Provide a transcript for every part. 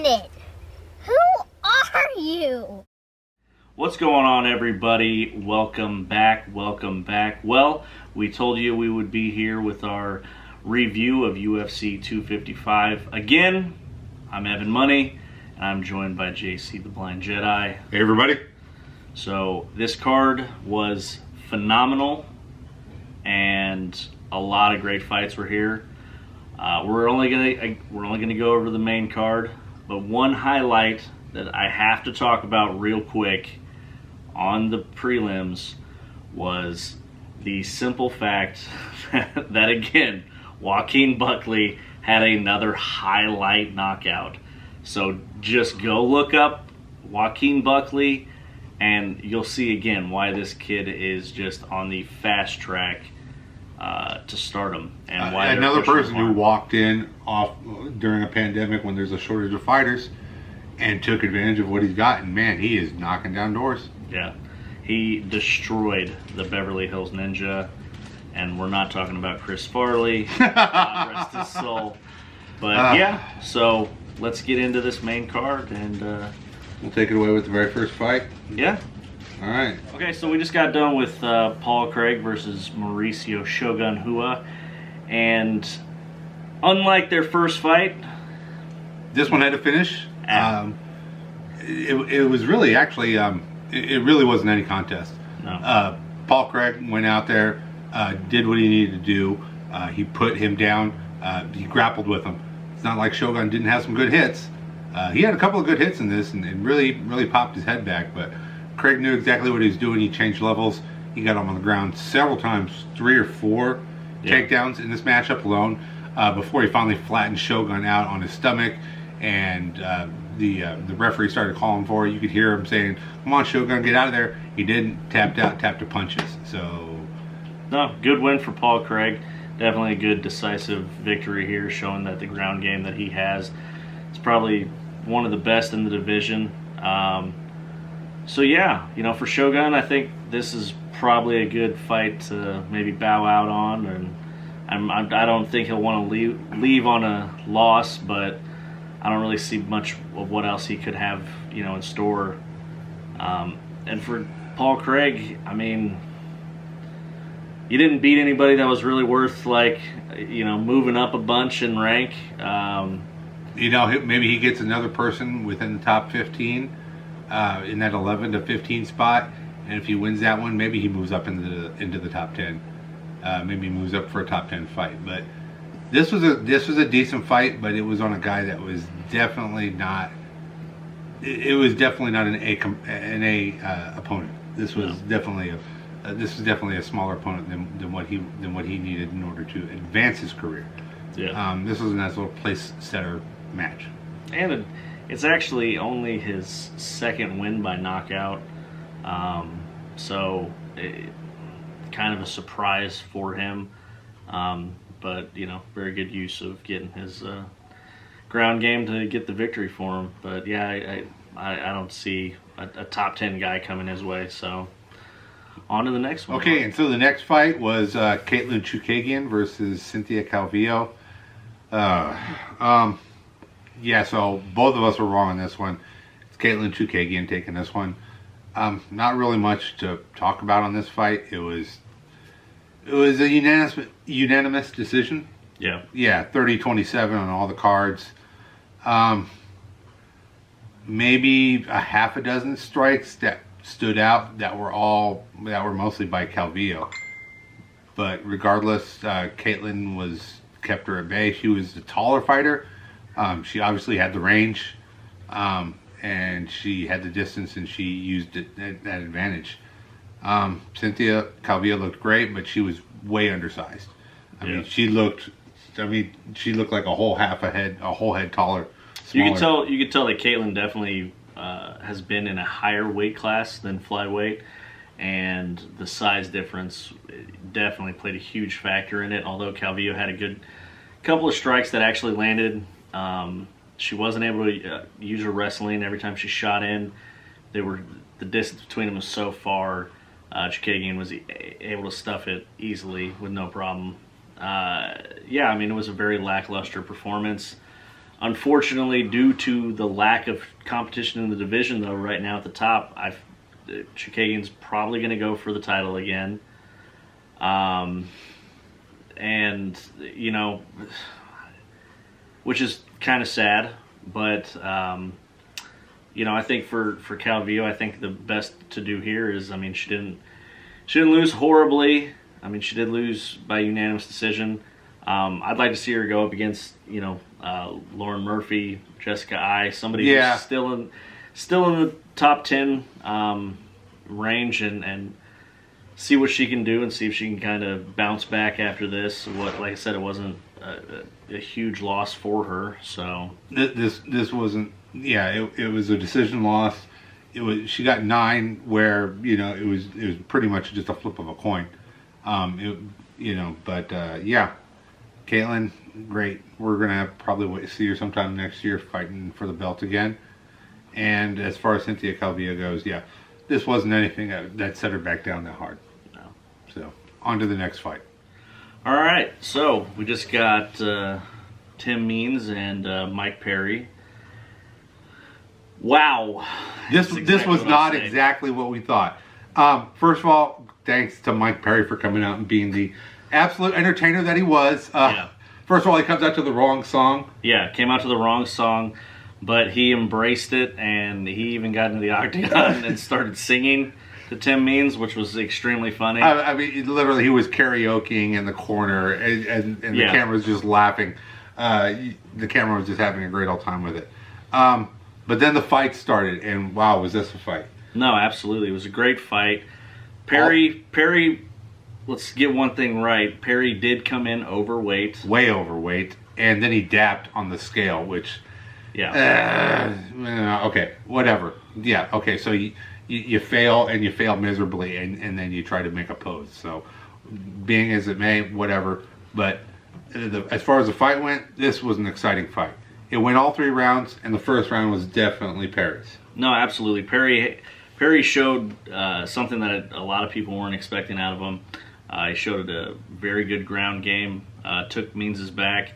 minute. Who are you? What's going on, everybody? Welcome back. Well, we told you we would be here with our review of UFC 255. Again, I'm Evan Money, and I'm joined by JC the Blind Jedi. Hey, everybody. So this card was phenomenal, and a lot of great fights were here. We're only gonna go over the main card, but one highlight that I have to talk about real quick on the prelims was the simple fact that again, Joaquin Buckley had another highlight knockout. So just go look up Joaquin Buckley and you'll see again why this kid is just on the fast track to stardom. And why another person who walked in off during a pandemic when there's a shortage of fighters and took advantage of what he's got, and man, he is knocking down doors. Yeah, he destroyed the Beverly Hills Ninja, and we're not talking about Chris Farley, rest his soul. But yeah, so let's get into this main card, and we'll take it away with the very first fight. Yeah. All right. Okay, so we just got done with Paul Craig versus Mauricio Shogun Hua, and unlike their first fight, this one had to finish. It was really actually it really wasn't any contest. No. Paul Craig went out there, did what he needed to do. He put him down. He grappled with him. It's not like Shogun didn't have some good hits. He had a couple of good hits in this and really popped his head back, but Craig knew exactly what he was doing. He changed levels. He got him on the ground several times, 3 or 4 takedowns in this matchup alone, before he finally flattened Shogun out on his stomach, and the referee started calling for it. You could hear him saying, "Come on, Shogun, get out of there." He didn't. Tapped out, tapped to punches. So, no, good win for Paul Craig. Definitely a good decisive victory here, showing that the ground game that he has, it's probably one of the best in the division. So yeah, you know, for Shogun, I think this is probably a good fight to maybe bow out on, and I don't think he'll want to leave on a loss, but I don't really see much of what else he could have, you know, in store. And for Paul Craig, I mean, you didn't beat anybody that was really worth, like, you know, moving up a bunch in rank. You know, maybe he gets another person within the top 15 in that 11 to 15 spot, and if he wins that one, maybe he moves up into the top 10. Maybe he moves up for a top 10 fight. But this was a decent fight, but it was on a guy that was definitely not. It was definitely not an A opponent. This was definitely a smaller opponent than what he needed in order to advance his career. Yeah. This was a nice little place setter match. And it's actually only his second win by knockout, so kind of a surprise for him. But you know, very good use of getting his ground game to get the victory for him. But yeah, I don't see a top 10 guy coming his way. So on to the next one. Okay, and so the next fight was Caitlyn Chookagian versus Cynthia Calvillo. Yeah, so both of us were wrong on this one. It's Caitlyn Chookagian taking this one. Not really much to talk about on this fight. It was a unanimous decision. Yeah. Yeah, 30-27 on all the cards. Maybe a half a dozen strikes that stood out that were mostly by Calvillo. But regardless, Caitlyn kept her at bay. She was the taller fighter. She obviously had the range, and she had the distance, and she used that advantage. Cynthia Calvillo looked great, but she was way undersized. I mean, she looked like a whole head taller. Smaller. You could tell that Caitlyn definitely has been in a higher weight class than flyweight, and the size difference definitely played a huge factor in it. Although Calvillo had a good couple of strikes that actually landed. She wasn't able to use her wrestling every time she shot in. The distance between them was so far. Chookagian was able to stuff it easily with no problem. Yeah, I mean, it was a very lackluster performance. Unfortunately, due to the lack of competition in the division, though, right now at the top, Chookagian's probably going to go for the title again. And, you know, which is kind of sad, but, you know, I think for Calvillo, I think the best to do here is, I mean, she didn't lose horribly. I mean, she did lose by unanimous decision. I'd like to see her go up against, you know, Lauren Murphy, Jessica Ai, somebody who's still in the top 10 range, and see what she can do and see if she can kind of bounce back after this. Like I said, it wasn't a huge loss for her. So this wasn't. Yeah, it was a decision loss. She got 9, where, you know, it was pretty much just a flip of a coin. You know, but yeah, Caitlyn, great. We're gonna probably see her sometime next year fighting for the belt again. And as far as Cynthia Calvillo goes, yeah, this wasn't anything that set her back down that hard. No. So on to the next fight. All right, so we just got Tim Means and Mike Perry. Wow. This was not exactly what we thought. First of all, thanks to Mike Perry for coming out and being the absolute entertainer that he was. Yeah. First of all, he comes out to the wrong song. Yeah, came out to the wrong song, but he embraced it, and he even got into the octagon and started singing to Tim Means, which was extremely funny. I mean, literally, he was karaokeing in the corner, and the camera was just laughing. The camera was just having a great old time with it. But then the fight started, and wow, was this a fight? No, absolutely. It was a great fight. Perry, let's get one thing right. Perry did come in overweight. Way overweight. And then he dapped on the scale, which... Yeah. Okay, whatever. Yeah, okay, so you fail, and you fail miserably, and then you try to make a pose. So, being as it may, whatever. But as far as the fight went, this was an exciting fight. It went all 3 rounds, and the first round was definitely Perez. No, absolutely. Perry showed something that a lot of people weren't expecting out of him. He showed a very good ground game, took Means' back,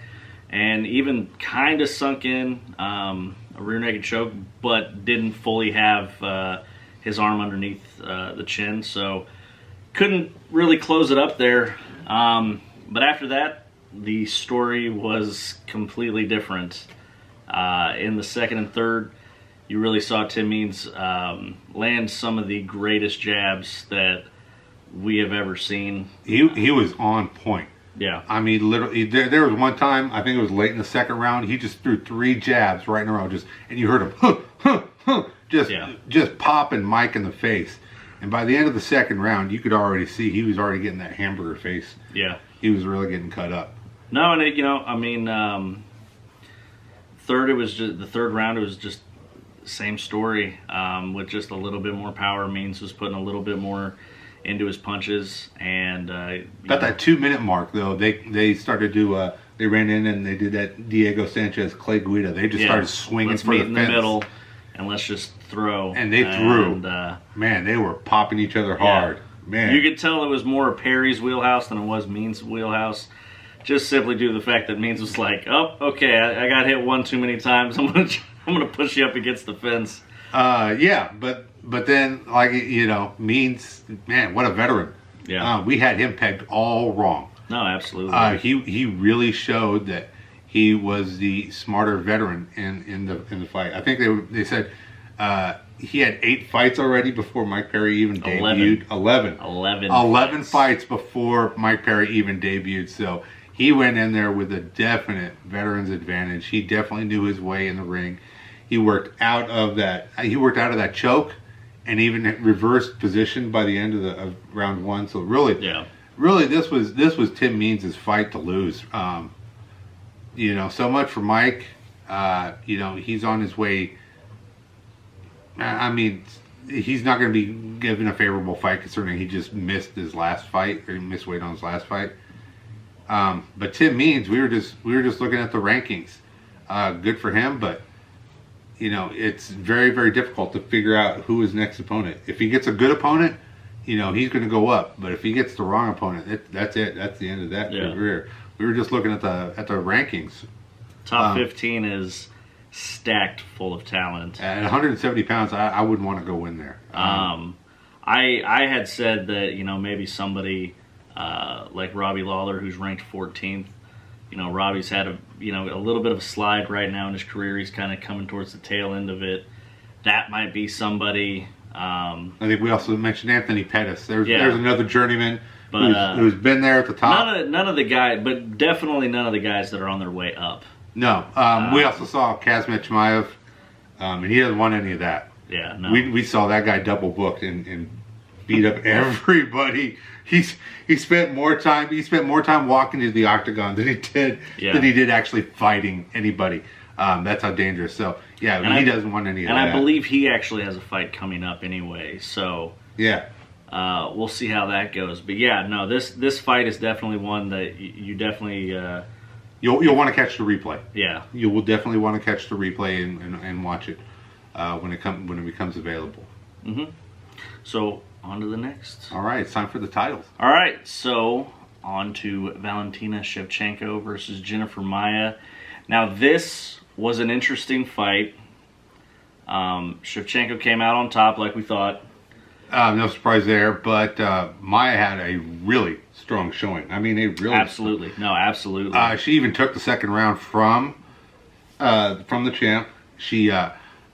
and even kind of sunk in a rear naked choke, but didn't fully have his arm underneath the chin, so couldn't really close it up there. But after that, the story was completely different. In the second and third, you really saw Tim Means land some of the greatest jabs that we have ever seen. He was on point. Yeah. I mean, literally, there was one time, I think it was late in the second round, he just threw 3 jabs right in a row, and you heard him, just popping Mike in the face. And by the end of the second round, you could already see he was already getting that hamburger face. Yeah. He was really getting cut up. No, and you know, I mean, the third round, it was just the same story, with just a little bit more power. Means was putting a little bit more into his punches, and about that 2-minute mark though, they started to they ran in and they did that Diego Sanchez Clay Guida. They just started swinging let's for meet the in fence. the middle, and let's just throw. And they threw. Man, they were popping each other hard. Man, you could tell it was more Perry's wheelhouse than it was Means' wheelhouse. Just simply due to the fact that Means was like, oh, okay, I got hit one too many times. I'm gonna push you up against the fence. Yeah, but then, like, you know, Means, man, what a veteran. Yeah. We had him pegged all wrong. No, absolutely. He really showed that he was the smarter veteran in the fight. I think they said he had 8 fights already before Mike Perry even debuted. 11 fights before Mike Perry even debuted. So he went in there with a definite veteran's advantage. He definitely knew his way in the ring. He worked out of that. Choke, and even reversed position by the end of round 1. So really, this was Tim Means' fight to lose. You know, so much for Mike. You know, he's on his way. I mean, he's not going to be given a favorable fight considering he just missed his last fight, or he missed weight on his last fight. But Tim Means, we were just looking at the rankings. Good for him, but you know, it's very, very difficult to figure out who his next opponent. If he gets a good opponent, you know, he's going to go up. But if he gets the wrong opponent, that's it. That's the end of that career. We were just looking at the rankings. Top 15 is stacked full of talent. At 170 pounds, I wouldn't want to go in there. I had said that, maybe somebody like Robbie Lawler, who's ranked 14th. Robbie's had a little bit of a slide right now in his career. He's kind of coming towards the tail end of it. That might be somebody. I think we also mentioned Anthony Pettis. There's another journeyman who's been there at the top. None of the guys, but definitely none of the guys that are on their way up. No. We also saw Kazimierz Maiev, and he hasn't won any of that. Yeah, no. We saw that guy double booked and beat up everybody. He spent more time walking to the octagon than he did actually fighting anybody. That's how dangerous. So he doesn't want any of that. And I believe he actually has a fight coming up anyway. So yeah, we'll see how that goes. But yeah, no, this fight is definitely one that you definitely you'll want to catch the replay. Yeah, you will definitely want to catch the replay and watch it when it becomes available. Mm-hmm. So on to the next. All right, it's time for the titles. All right, so on to Valentina Shevchenko versus Jennifer Maia. Now this was an interesting fight. Shevchenko came out on top like we thought. No surprise there, but Maia had a really strong showing. I mean, absolutely. She even took the second round from the champ.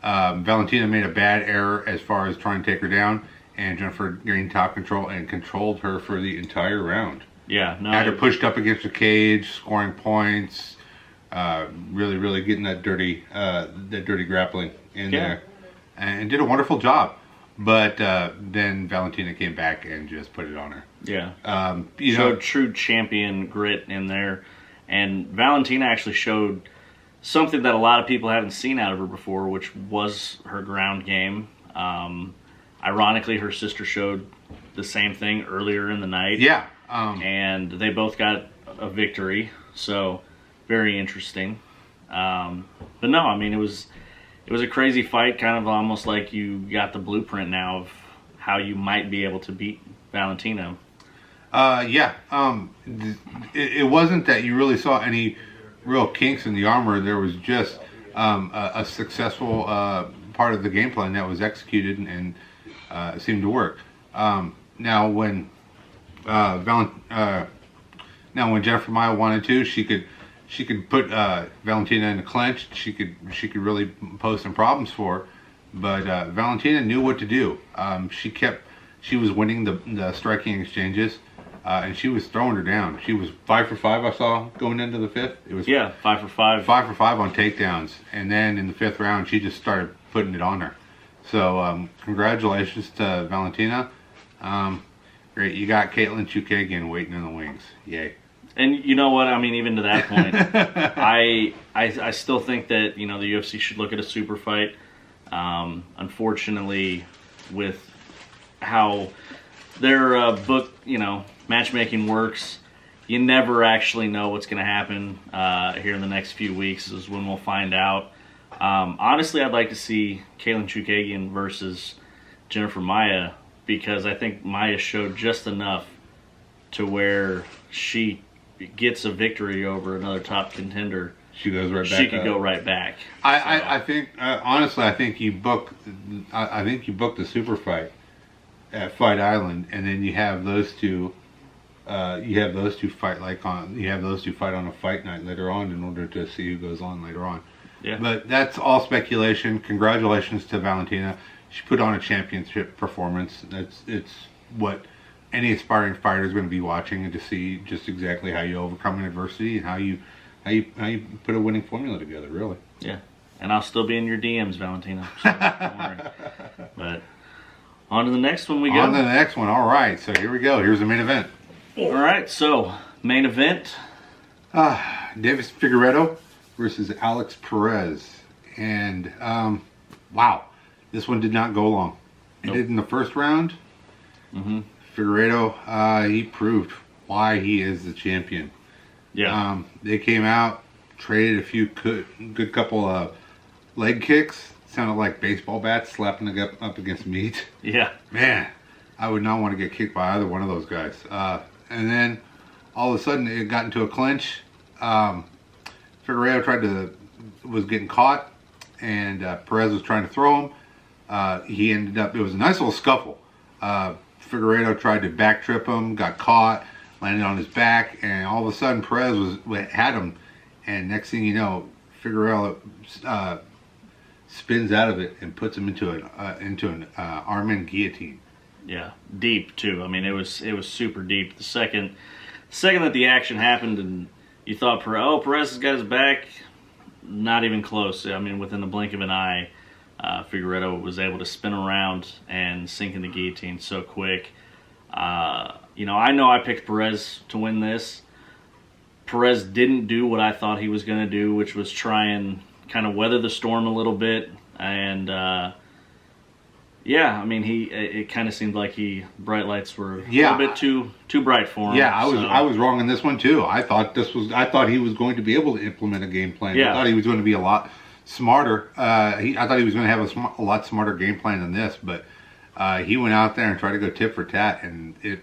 Valentina made a bad error as far as trying to take her down, and Jennifer gained top control and controlled her for the entire round. Yeah, no. Had her pushed up against the cage, scoring points. Really getting that dirty grappling in there, and did a wonderful job. But then Valentina came back and just put it on her. Yeah, showed true champion grit in there, and Valentina actually showed something that a lot of people haven't seen out of her before, which was her ground game. Ironically, her sister showed the same thing earlier in the night. Yeah, and they both got a victory. So. Very interesting, but no, I mean it was a crazy fight, kind of almost like you got the blueprint now of how you might be able to beat Valentina. It wasn't that you really saw any real kinks in the armor. There was just a successful part of the game plan that was executed and seemed to work. Now when Jennifer Maia wanted to, she could put Valentina in a clinch. She could really pose some problems for her. But Valentina knew what to do. She was winning the striking exchanges, and she was throwing her down. She was 5 for 5. I saw going into the fifth. It was 5 for 5. 5 for 5 on takedowns, and then in the fifth round, she just started putting it on her. So congratulations to Valentina. Great, you got Caitlyn Chookagian waiting in the wings. Yay. And you know what? I mean, even to that point, I still think that the UFC should look at a super fight. Unfortunately, with how their book, matchmaking works, you never actually know what's going to happen here in the next few weeks. Is when we'll find out. Honestly, I'd like to see Caitlyn Chookagian versus Jennifer Maia, because I think Maia showed just enough to where she gets a victory over another top contender. She goes right back. She could go right back. I think honestly, I think you book the super fight at Fight Island, and then you have those two. You have those two fight on a fight night later on in order to see who goes on later on. Yeah. But that's all speculation. Congratulations to Valentina. She put on a championship performance. It's what any aspiring fighter is going to be watching, and to see just exactly how you overcome adversity and how you put a winning formula together, really. Yeah. And I'll still be in your DMs, Valentina. So don't worry. But on to the next one we go. On to the next one. All right. So here we go. Here's the main event. All right. So main event. Davis Figueiredo versus Alex Perez. And wow, this one did not go long. It did in the first round. Mm-hmm. Figueiredo, he proved why he is the champion. Yeah. They came out, traded a few good couple of leg kicks. Sounded like baseball bats slapping up against meat. Yeah. Man, I would not want to get kicked by either one of those guys. And then all of a sudden it got into a clinch. Figueiredo was getting caught, and Perez was trying to throw him. He ended up, it was a nice little scuffle. Figueiredo tried to back trip him, got caught, landed on his back, and all of a sudden Perez had him, and next thing you know, Figueiredo spins out of it and puts him into an arm-in guillotine. Yeah, deep too. I mean, it was super deep. The second that the action happened, and you thought, Perez has got his back, not even close. I mean, within the blink of an eye, Figueiredo was able to spin around and sink in the guillotine so quick. You know I picked Perez to win this. Perez didn't do what I thought he was going to do, which was try and kind of weather the storm a little bit. And yeah, I mean, it kind of seemed like bright lights were a little bit too bright for him. Yeah, I was wrong on this one too. I thought he was going to be able to implement a game plan. Yeah. I thought he was going to be a lot smarter. I thought he was going to have a lot smarter game plan than this, but he went out there and tried to go tit for tat, and it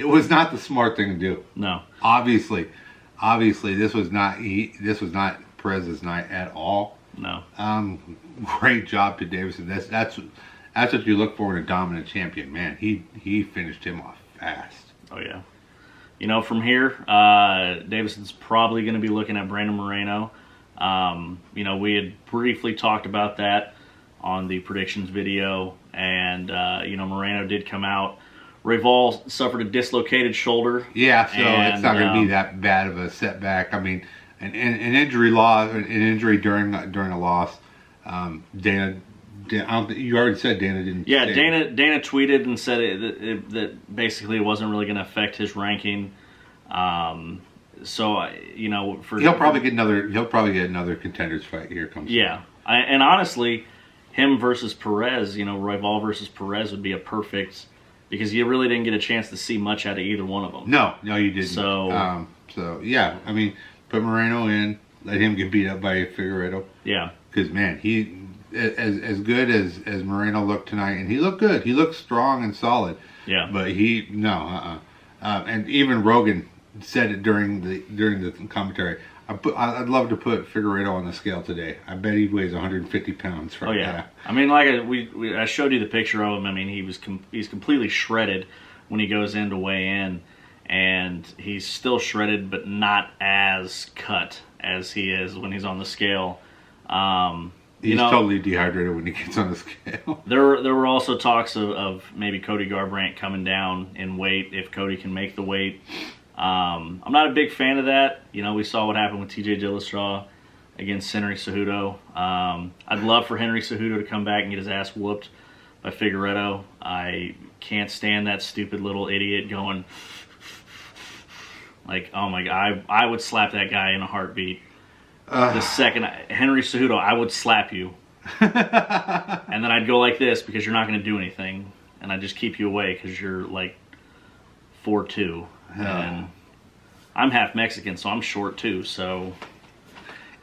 was not the smart thing to do. No, obviously, this was not Perez's night at all. No. Great job to Davison. That's what you look for in a dominant champion, man. He finished him off fast. Oh yeah. You know, from here, Davison's probably going to be looking at Brandon Moreno. You know, we had briefly talked about that on the predictions video, and you know, Moreno did come out. Reval suffered a dislocated shoulder. Yeah, so it's not going to be that bad of a setback. I mean, an injury during a loss. Dana, you already said Dana didn't. Yeah, Dana tweeted and said that basically it wasn't really going to affect his ranking. So you know, he'll probably get another contenders fight here. Yeah, and honestly, him versus Perez, you know, Royval versus Perez would be a perfect, because you really didn't get a chance to see much out of either one of them. No, you didn't. So yeah, I mean, put Moreno in, let him get beat up by Figueiredo. Yeah, because man, he as good as Moreno looked tonight, and he looked good. He looked strong and solid. Yeah, but and even Rogan said it during the commentary. I'd love to put Figueiredo on the scale today. I bet he weighs 150 pounds right now. Oh yeah. Now. I mean, like I showed you the picture of him. I mean, he's completely shredded when he goes in to weigh in, and he's still shredded, but not as cut as he is when he's on the scale. He's totally dehydrated when he gets on the scale. There were also talks of maybe Cody Garbrandt coming down in weight if Cody can make the weight. I'm not a big fan of that. You know, we saw what happened with TJ Dillashaw against Henry Cejudo. I'd love for Henry Cejudo to come back and get his ass whooped by Figueiredo. I can't stand that stupid little idiot going like, oh my God, I would slap that guy in a heartbeat. The second Henry Cejudo, I would slap you. And then I'd go like this because you're not going to do anything, and I'd just keep you away because you're like 4'2". And I'm half Mexican, so I'm short too. So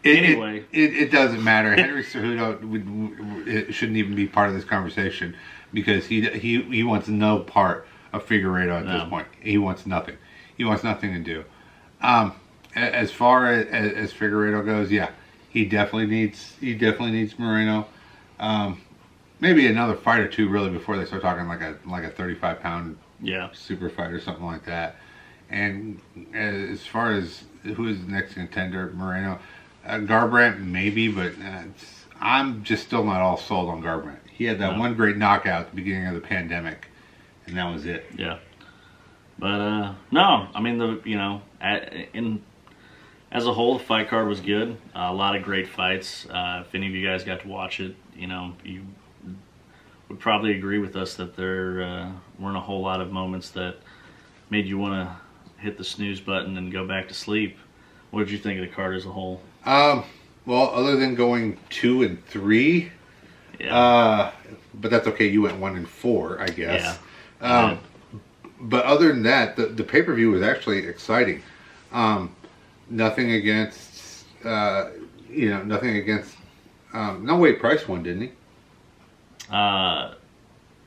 anyway, it doesn't matter. Henry Cejudo shouldn't even be part of this conversation because he wants no part of Figueiredo at this point. He wants nothing. He wants nothing to do. As far as Figueiredo goes, yeah, he definitely needs Moreno. Maybe another fight or two really before they start talking like a 35-pound super fight or something like that. And as far as who is the next contender, Moreno, Garbrandt maybe, but I'm just still not all sold on Garbrandt. He had that one great knockout at the beginning of the pandemic, and that was it. Yeah, but no, I mean as a whole, the fight card was good. A lot of great fights. If any of you guys got to watch it, you know, you would probably agree with us that there weren't a whole lot of moments that made you want to hit the snooze button and go back to sleep. What did you think of the card as a whole? Well, other than going 2 and 3, but that's okay. You went 1 and 4, I guess. Yeah. But other than that, the pay-per-view was actually exciting. Nothing against, nothing against. No, wait, Price won, didn't he? Yeah,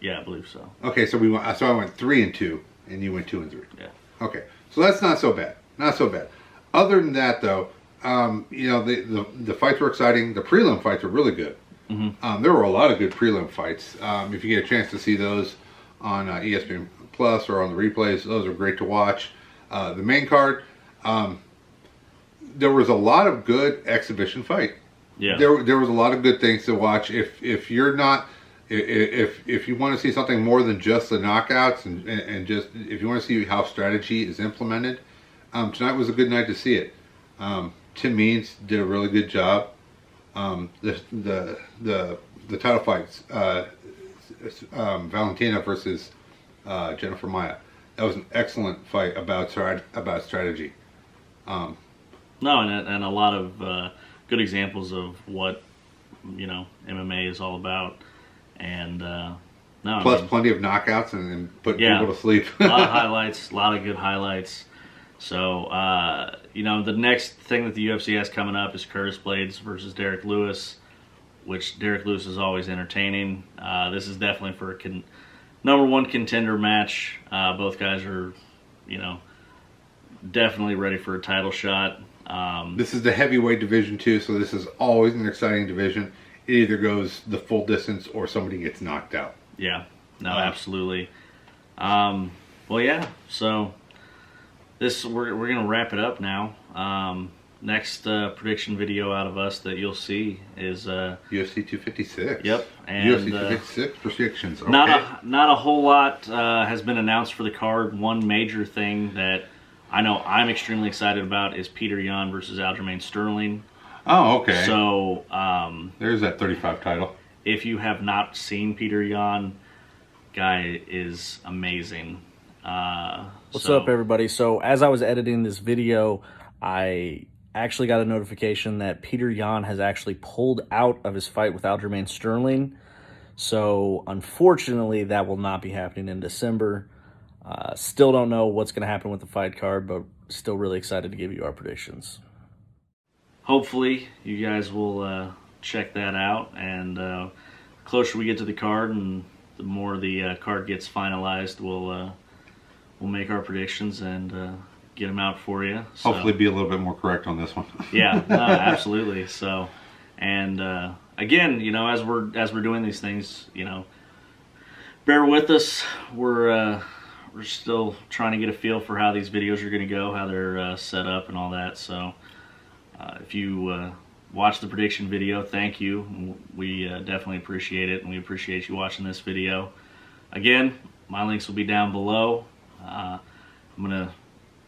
I believe so. Okay, so I went 3 and 2, and you went 2 and 3. Yeah. Okay, so that's not so bad. Not so bad. Other than that, though, You know, the fights were exciting. The prelim fights were really good. There were a lot of good prelim fights. If you get a chance to see those on ESPN Plus or on the replays, those are great to watch. The main card, there was a lot of good exhibition fight. Yeah, there was a lot of good things to watch. If you're not, if you want to see something more than just the knockouts and just if you want to see how strategy is implemented, tonight was a good night to see it. Tim Means did a really good job. The title fights, Valentina versus Jennifer Maia. That was an excellent fight about strategy. No, and a lot of good examples of what, you know, MMA is all about. And no, plus plenty of knockouts and put people to sleep. A lot of highlights, a lot of good highlights. So, you know, the next thing that the UFC has coming up is Curtis Blades versus Derek Lewis, which Derek Lewis is always entertaining. This is definitely for a #1 contender match. Both guys are, you know, definitely ready for a title shot. This is the heavyweight division too, so this is always an exciting division. It either goes the full distance or somebody gets knocked out. Yeah, no, absolutely. Well, yeah, so we're gonna wrap it up now. Next prediction video out of us that you'll see is UFC 256. Yep, and UFC 256 predictions. Okay. Not a whole lot has been announced for the card. One major thing that I know I'm extremely excited about is Peter Yan versus Aljamain Sterling. Oh, okay. So there's that 35 title. If you have not seen Peter Yan, guy is amazing. What's up, everybody? So as I was editing this video, I actually got a notification that Peter Yan has actually pulled out of his fight with Aljamain Sterling. So unfortunately, that will not be happening in December. Still don't know what's going to happen with the fight card, but still really excited to give you our predictions. Hopefully, you guys will check that out. And the closer we get to the card and the more the card gets finalized, we'll make our predictions and get them out for you. So, hopefully be a little bit more correct on this one. Yeah, no, absolutely. So, and again, you know, as we're doing these things, you know, bear with us. We're still trying to get a feel for how these videos are going to go, how they're set up and all that. So if you watch the prediction video, thank you. We definitely appreciate it, and we appreciate you watching this video. Again, my links will be down below. I'm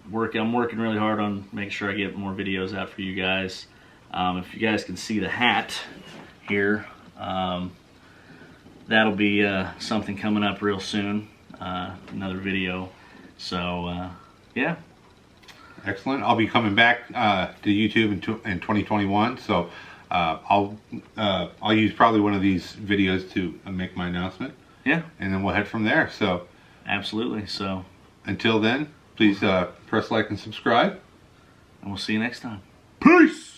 working really hard on making sure I get more videos out for you guys. If you guys can see the hat here, that'll be something coming up real soon. Another video. So yeah, excellent. I'll be coming back to YouTube in 2021, so I'll use probably one of these videos to make my announcement. Yeah, and then we'll head from there. So absolutely. So until then, please press like and subscribe, and we'll see you next time. Peace.